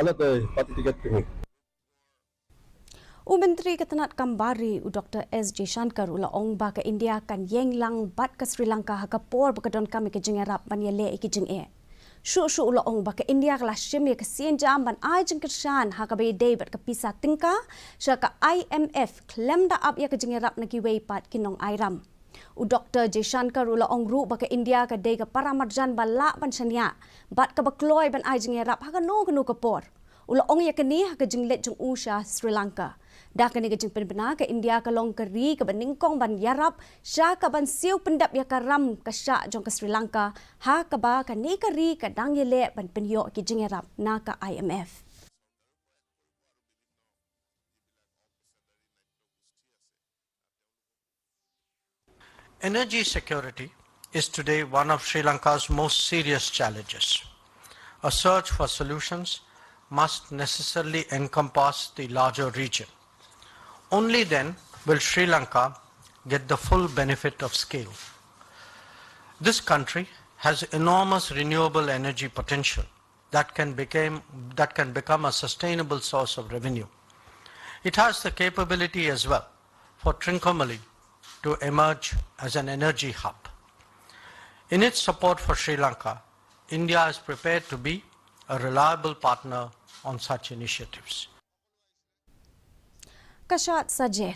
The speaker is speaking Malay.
alat pati tiket ini. Menteri Ketenat Kambari Dr. S. Jingkyrshan ong ba ke India kan yeng lang bat ke Sri Lanka ha kapor bekadon kami ke jingarap ban yele iki jing e. Shu ong ba ke India kala shimye ke sien jam ban ai Jingkyrshan ha ka be day bat ke pisa tingka sha ka IMF klem da up ya ke jingarap na ki wei pat kinong airam. Dr. Jingkyrshan ong ru ba ke India ka day ke paramarjan bala ban shania bat ka bakloi ban ai jingarap ha ka no kapor. Ong ya kini ha ka jinglet jung Shah Sri Lanka. Dah kini ke jing penbena ke India ke long keri ke Nyngkong ban yarap Shah ke ban siu pendap ya karam ke Shah jong ke Sri Lanka ha ke ba ke ni keri ke dang yele ban penyok ke jing yarap na ke IMF. Energy security is today one of Sri Lanka's most serious challenges. A search for solutions must necessarily encompass the larger region. Only then will Sri Lanka get the full benefit of scale. This country has enormous renewable energy potential that can become a sustainable source of revenue. It has the capability as well for Trincomalee to emerge as an energy hub. In its support for Sri Lanka, India is prepared to be a reliable partner on such initiatives. Kashat Sajer